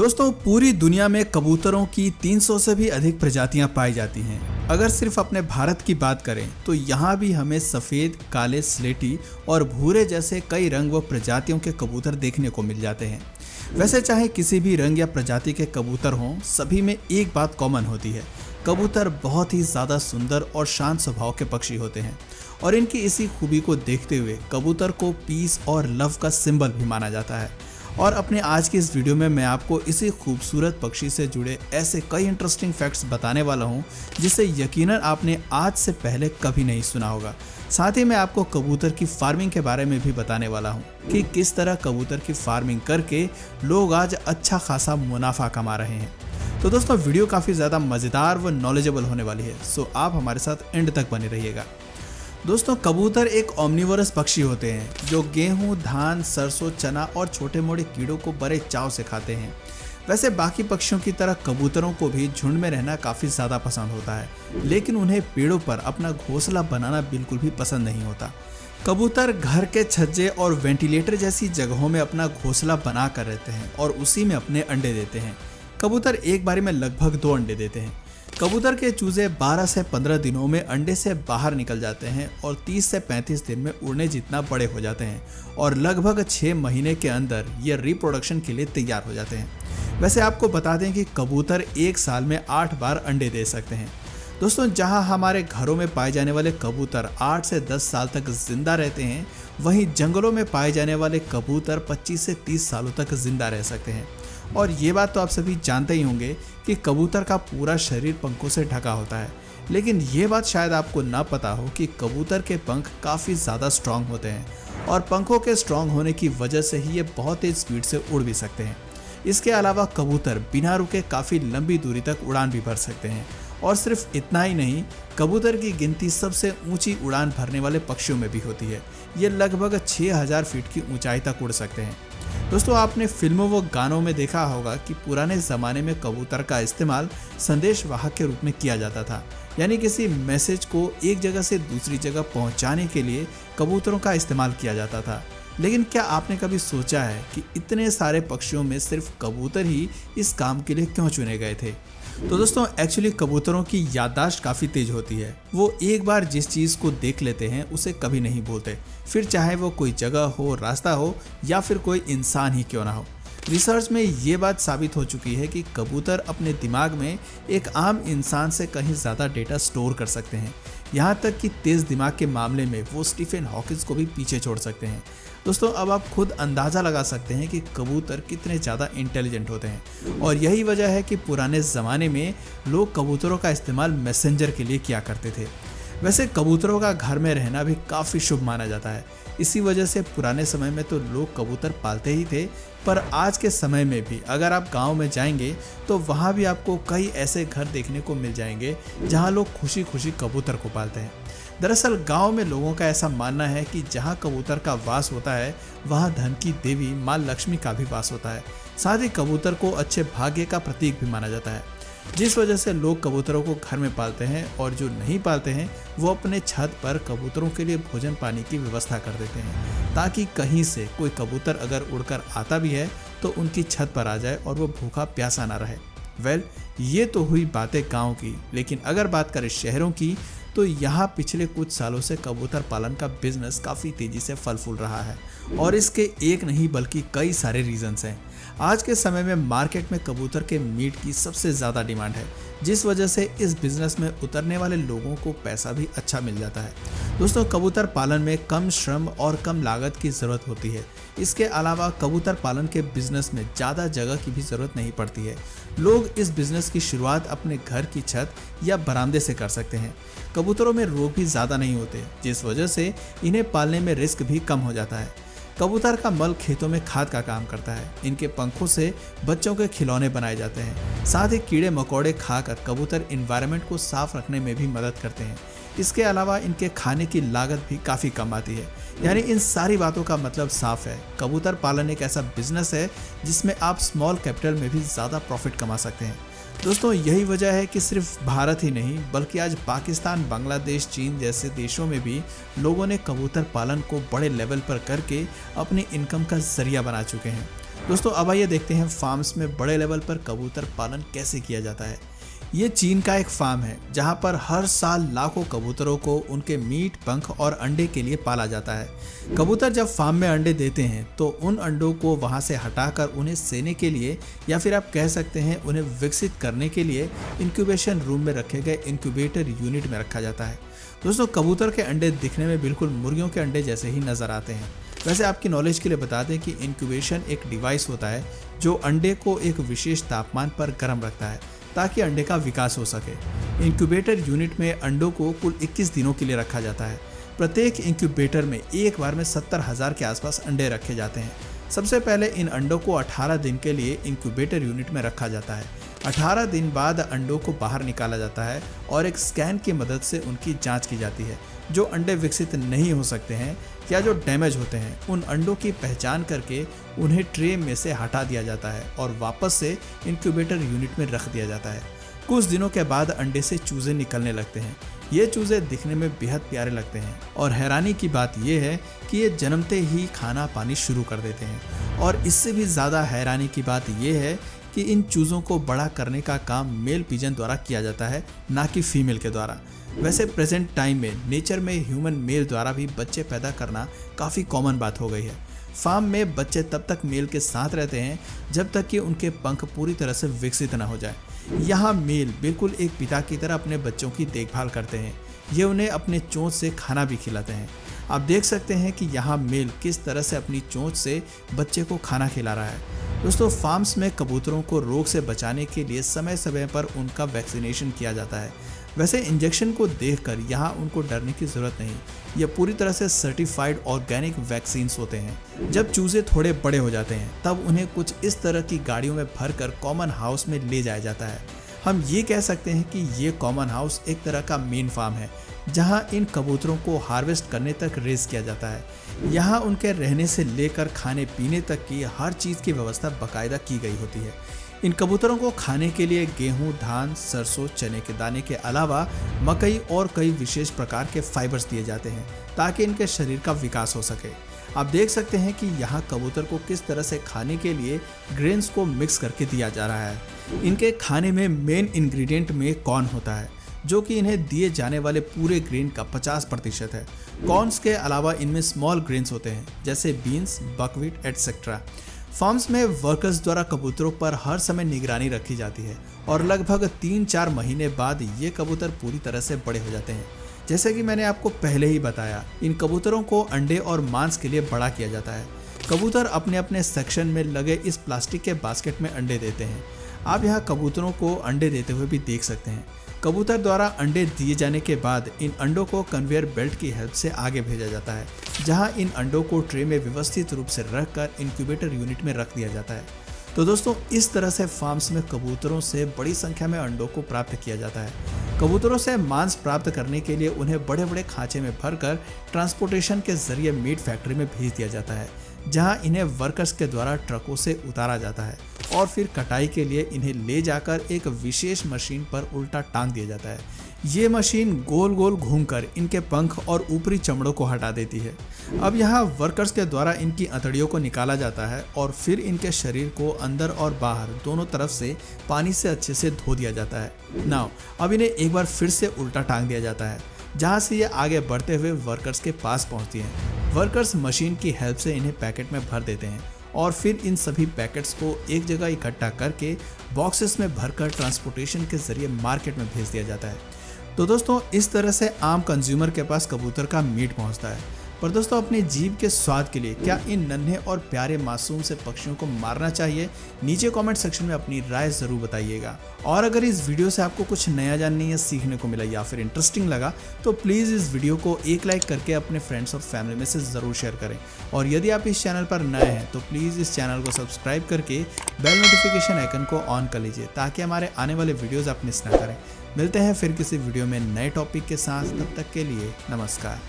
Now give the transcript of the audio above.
दोस्तों, पूरी दुनिया में कबूतरों की 300 से भी अधिक प्रजातियां पाई जाती हैं। अगर सिर्फ अपने भारत की बात करें तो यहाँ भी हमें सफ़ेद, काले, स्लेटी और भूरे जैसे कई रंग व प्रजातियों के कबूतर देखने को मिल जाते हैं। वैसे चाहे किसी भी रंग या प्रजाति के कबूतर हों, सभी में एक बात कॉमन होती है। कबूतर बहुत ही ज़्यादा सुंदर और शांत स्वभाव के पक्षी होते हैं और इनकी इसी खूबी को देखते हुए कबूतर को पीस और लव का सिंबल भी माना जाता है। और अपने आज की इस वीडियो में मैं आपको इसी खूबसूरत पक्षी से जुड़े ऐसे कई इंटरेस्टिंग फैक्ट्स बताने वाला हूं जिसे यकीनन आपने आज से पहले कभी नहीं सुना होगा। साथ ही मैं आपको कबूतर की फार्मिंग के बारे में भी बताने वाला हूं कि किस तरह कबूतर की फार्मिंग करके लोग आज अच्छा खासा मुनाफा कमा रहे हैं। तो दोस्तों, वीडियो काफ़ी ज़्यादा मज़ेदार व नॉलेजेबल होने वाली है, सो आप हमारे साथ एंड तक बने रहिएगा। दोस्तों, कबूतर एक ओमनिवोरस पक्षी होते हैं जो गेहूं, धान, सरसों, चना और छोटे मोटे कीड़ों को बड़े चाव से खाते हैं। वैसे बाकी पक्षियों की तरह कबूतरों को भी झुंड में रहना काफ़ी ज़्यादा पसंद होता है, लेकिन उन्हें पेड़ों पर अपना घोंसला बनाना बिल्कुल भी पसंद नहीं होता। कबूतर घर के छज्जे और वेंटिलेटर जैसी जगहों में अपना घोंसला बना कर रहते हैं और उसी में अपने अंडे देते हैं। कबूतर एक बारी में लगभग 2 अंडे देते हैं। कबूतर के चूजे 12 से 15 दिनों में अंडे से बाहर निकल जाते हैं और 30 से 35 दिन में उड़ने जितना बड़े हो जाते हैं और लगभग 6 महीने के अंदर ये रिप्रोडक्शन के लिए तैयार हो जाते हैं। वैसे आपको बता दें कि कबूतर एक साल में 8 बार अंडे दे सकते हैं। दोस्तों, जहां हमारे घरों में पाए जाने वाले कबूतर 8 से 10 साल तक जिंदा रहते हैं, वहीं जंगलों में पाए जाने वाले कबूतर 25 से 30 सालों तक जिंदा रह सकते हैं। और ये बात तो आप सभी जानते ही होंगे कि कबूतर का पूरा शरीर पंखों से ढका होता है, लेकिन ये बात शायद आपको ना पता हो कि कबूतर के पंख काफ़ी ज़्यादा स्ट्रांग होते हैं और पंखों के स्ट्रांग होने की वजह से ही ये बहुत तेज स्पीड से उड़ भी सकते हैं। इसके अलावा कबूतर बिना रुके काफ़ी लंबी दूरी तक उड़ान भी भर सकते हैं। और सिर्फ इतना ही नहीं, कबूतर की गिनती सबसे ऊंची उड़ान भरने वाले पक्षियों में भी होती है। ये लगभग 6000 फीट की ऊंचाई तक उड़ सकते हैं। दोस्तों, आपने फिल्मों व गानों में देखा होगा कि पुराने ज़माने में कबूतर का इस्तेमाल संदेश वाहक के रूप में किया जाता था, यानी किसी मैसेज को एक जगह से दूसरी जगह पहुंचाने के लिए कबूतरों का इस्तेमाल किया जाता था। लेकिन क्या आपने कभी सोचा है कि इतने सारे पक्षियों में सिर्फ कबूतर ही इस काम के लिए क्यों चुने गए थे? तो दोस्तों, एक्चुअली कबूतरों की याददाश्त काफ़ी तेज होती है। वो एक बार जिस चीज़ को देख लेते हैं उसे कभी नहीं भूलते, फिर चाहे वो कोई जगह हो, रास्ता हो या फिर कोई इंसान ही क्यों ना हो। रिसर्च में ये बात साबित हो चुकी है कि कबूतर अपने दिमाग में एक आम इंसान से कहीं ज़्यादा डेटा स्टोर कर सकते हैं। यहाँ तक कि तेज़ दिमाग के मामले में वो स्टीफन हॉकिंस को भी पीछे छोड़ सकते हैं। दोस्तों, अब आप खुद अंदाज़ा लगा सकते हैं कि कबूतर कितने ज़्यादा इंटेलिजेंट होते हैं और यही वजह है कि पुराने ज़माने में लोग कबूतरों का इस्तेमाल मैसेंजर के लिए किया करते थे। वैसे कबूतरों का घर में रहना भी काफ़ी शुभ माना जाता है। इसी वजह से पुराने समय में तो लोग कबूतर पालते ही थे, पर आज के समय में भी अगर आप गांव में जाएंगे तो वहां भी आपको कई ऐसे घर देखने को मिल जाएंगे जहां लोग खुशी खुशी कबूतर को पालते हैं। दरअसल गांव में लोगों का ऐसा मानना है कि जहां कबूतर का वास होता है वहां धन की देवी माँ लक्ष्मी का भी वास होता है। साथ ही कबूतर को अच्छे भाग्य का प्रतीक भी माना जाता है, जिस वजह से लोग कबूतरों को घर में पालते हैं और जो नहीं पालते हैं वो अपने छत पर कबूतरों के लिए भोजन पानी की व्यवस्था कर देते हैं, ताकि कहीं से कोई कबूतर अगर उड़कर आता भी है तो उनकी छत पर आ जाए और वो भूखा प्यासा ना रहे। ये तो हुई बातें गाँव की, लेकिन अगर बात करें शहरों की तो यहाँ पिछले कुछ सालों से कबूतर पालन का बिजनेस काफ़ी तेज़ी से फल फूल रहा है और इसके एक नहीं बल्कि कई सारे रीजंस हैं। आज के समय में मार्केट में कबूतर के मीट की सबसे ज़्यादा डिमांड है, जिस वजह से इस बिज़नेस में उतरने वाले लोगों को पैसा भी अच्छा मिल जाता है। दोस्तों, कबूतर पालन में कम श्रम और कम लागत की ज़रूरत होती है। इसके अलावा कबूतर पालन के बिज़नेस में ज़्यादा जगह की भी ज़रूरत नहीं पड़ती है। लोग इस बिज़नेस की शुरुआत अपने घर की छत या बरामदे से कर सकते हैं। कबूतरों में रोग भी ज़्यादा नहीं होते, जिस वजह से इन्हें पालने में रिस्क भी कम हो जाता है। कबूतर का मल खेतों में खाद का काम करता है। इनके पंखों से बच्चों के खिलौने बनाए जाते हैं। साथ ही कीड़े मकोड़े खाकर कबूतर इन्वायरमेंट को साफ रखने में भी मदद करते हैं। इसके अलावा इनके खाने की लागत भी काफ़ी कम आती है। यानी इन सारी बातों का मतलब साफ है, कबूतर पालन एक ऐसा बिजनेस है जिसमें आप स्मॉल कैपिटल में भी ज़्यादा प्रॉफिट कमा सकते हैं। दोस्तों, यही वजह है कि सिर्फ भारत ही नहीं बल्कि आज पाकिस्तान, बांग्लादेश, चीन जैसे देशों में भी लोगों ने कबूतर पालन को बड़े लेवल पर करके अपनी इनकम का जरिया बना चुके हैं। दोस्तों अब आइए देखते हैं फार्म्स में बड़े लेवल पर कबूतर पालन कैसे किया जाता है। ये चीन का एक फार्म है जहां पर हर साल लाखों कबूतरों को उनके मीट, पंख और अंडे के लिए पाला जाता है। कबूतर जब फार्म में अंडे देते हैं तो उन अंडों को वहां से हटाकर उन्हें सेने के लिए या फिर आप कह सकते हैं उन्हें विकसित करने के लिए इंक्यूबेशन रूम में रखे गए इंक्यूबेटर यूनिट में रखा जाता है। दोस्तों कबूतर के अंडे दिखने में बिल्कुल मुर्गियों के अंडे जैसे ही नजर आते हैं। वैसे आपकी नॉलेज के लिए बता दें कि इंक्यूबेशन एक डिवाइस होता है जो अंडे को एक विशेष तापमान पर गर्म रखता है ताकि अंडे का विकास हो सके। इंक्यूबेटर यूनिट में अंडों को कुल 21 दिनों के लिए रखा जाता है। प्रत्येक इंक्यूबेटर में एक बार में 70,000 के आसपास अंडे रखे जाते हैं। सबसे पहले इन अंडों को 18 दिन के लिए इंक्यूबेटर यूनिट में रखा जाता है। 18 दिन बाद अंडों को बाहर निकाला जाता है और एक स्कैन की मदद से उनकी जांच की जाती है। जो अंडे विकसित नहीं हो सकते हैं या जो डैमेज होते हैं उन अंडों की पहचान करके उन्हें ट्रे में से हटा दिया जाता है और वापस से इंक्यूबेटर यूनिट में रख दिया जाता है। कुछ दिनों के बाद अंडे से चूजे निकलने लगते हैं। ये चूजे दिखने में बेहद प्यारे लगते हैं और हैरानी की बात यह है कि ये जन्मते ही खाना पानी शुरू कर देते हैं। और इससे भी ज़्यादा हैरानी की बात यह है कि इन चूज़ों को बड़ा करने का काम मेल पिजन द्वारा किया जाता है, ना कि फीमेल के द्वारा। वैसे प्रेजेंट टाइम में नेचर में ह्यूमन मेल द्वारा भी बच्चे पैदा करना काफ़ी कॉमन बात हो गई है। फार्म में बच्चे तब तक मेल के साथ रहते हैं जब तक कि उनके पंख पूरी तरह से विकसित न हो जाए। यहाँ मेल बिल्कुल एक पिता की तरह अपने बच्चों की देखभाल करते हैं। ये उन्हें अपने चोंच से खाना भी खिलाते हैं। आप देख सकते हैं कि यहाँ मेल किस तरह से अपनी चोंच से बच्चे को खाना खिला रहा है। दोस्तों फार्म्स में कबूतरों को रोग से बचाने के लिए समय समय पर उनका वैक्सीनेशन किया जाता है। वैसे इंजेक्शन को देखकर यहाँ उनको डरने की ज़रूरत नहीं। ये पूरी तरह से सर्टिफाइड ऑर्गेनिक वैक्सीन्स होते हैं। जब चूजे थोड़े बड़े हो जाते हैं तब उन्हें कुछ इस तरह की गाड़ियों में भरकर कॉमन हाउस में ले जाया जाता है। हम ये कह सकते हैं कि ये कॉमन हाउस एक तरह का मेन फार्म है जहाँ इन कबूतरों को हार्वेस्ट करने तक रेस किया जाता है। यहाँ उनके रहने से लेकर खाने पीने तक की हर चीज़ की व्यवस्था बाकायदा की गई होती है। इन कबूतरों को खाने के लिए गेहूं, धान, सरसों, चने के दाने के अलावा मकई और कई विशेष प्रकार के फाइबर्स दिए जाते हैं ताकि इनके शरीर का विकास हो सके। आप देख सकते हैं कि यहाँ कबूतर को किस तरह से खाने के लिए ग्रेन्स को मिक्स करके दिया जा रहा है। इनके खाने में मेन इंग्रेडिएंट में कॉर्न होता है जो कि इन्हें दिए जाने वाले पूरे ग्रेन का 50% है। कॉर्न्स के अलावा इनमें स्मॉल ग्रेन्स होते हैं जैसे बीन्स, बकव्हीट एटसेट्रा। फार्म्स में वर्कर्स द्वारा कबूतरों पर हर समय निगरानी रखी जाती है और लगभग 3-4 महीने बाद ये कबूतर पूरी तरह से बड़े हो जाते हैं। जैसे कि मैंने आपको पहले ही बताया, इन कबूतरों को अंडे और मांस के लिए बड़ा किया जाता है। कबूतर अपने अपने सेक्शन में लगे इस प्लास्टिक के बास्केट में अंडे देते हैं। आप यहाँ कबूतरों को अंडे देते हुए भी देख सकते हैं। कबूतर द्वारा अंडे दिए जाने के बाद इन अंडों को कन्वेयर बेल्ट की हेल्प से आगे भेजा जाता है जहां इन अंडों को ट्रे में व्यवस्थित रूप से रखकर इंक्यूबेटर यूनिट में रख दिया जाता है। तो दोस्तों इस तरह से फार्म्स में कबूतरों से बड़ी संख्या में अंडों को प्राप्त किया जाता है। कबूतरों से मांस प्राप्त करने के लिए उन्हें बड़े बड़े खांचे में भरकर ट्रांसपोर्टेशन के जरिए मीट फैक्ट्री में भेज दिया जाता है जहां इन्हें वर्कर्स के द्वारा ट्रकों से उतारा जाता है और फिर कटाई के लिए इन्हें ले जाकर एक विशेष मशीन पर उल्टा टांग दिया जाता है। ये मशीन गोल गोल घूमकर इनके पंख और ऊपरी चमड़ों को हटा देती है। अब यहाँ वर्कर्स के द्वारा इनकी अंतड़ियों को निकाला जाता है और फिर इनके शरीर को अंदर और बाहर दोनों तरफ से पानी से अच्छे से धो दिया जाता है। नाउ अब इन्हें एक बार फिर से उल्टा टांग दिया जाता है जहाँ से ये आगे बढ़ते हुए वर्कर्स के पास पहुँचती हैं। वर्कर्स मशीन की हेल्प से इन्हें पैकेट में भर देते हैं और फिर इन सभी पैकेट्स को एक जगह इकट्ठा करके बॉक्सेस में भरकर ट्रांसपोर्टेशन के जरिए मार्केट में भेज दिया जाता है। तो दोस्तों इस तरह से आम कंज्यूमर के पास कबूतर का मीट पहुंचता है। पर दोस्तों अपने जीभ के स्वाद के लिए क्या इन नन्हे और प्यारे मासूम से पक्षियों को मारना चाहिए? नीचे कमेंट सेक्शन में अपनी राय जरूर बताइएगा। और अगर इस वीडियो से आपको कुछ नया जानने या सीखने को मिला या फिर इंटरेस्टिंग लगा तो प्लीज़ इस वीडियो को एक लाइक करके अपने फ्रेंड्स और फैमिली में से ज़रूर शेयर करें। और यदि आप इस चैनल पर नए हैं तो प्लीज़ इस चैनल को सब्सक्राइब करके बेल नोटिफिकेशन आइकन को ऑन कर लीजिए ताकि हमारे आने वाले वीडियोज़ आप मिस ना करें। मिलते हैं फिर किसी वीडियो में नए टॉपिक के साथ, तब तक के लिए नमस्कार।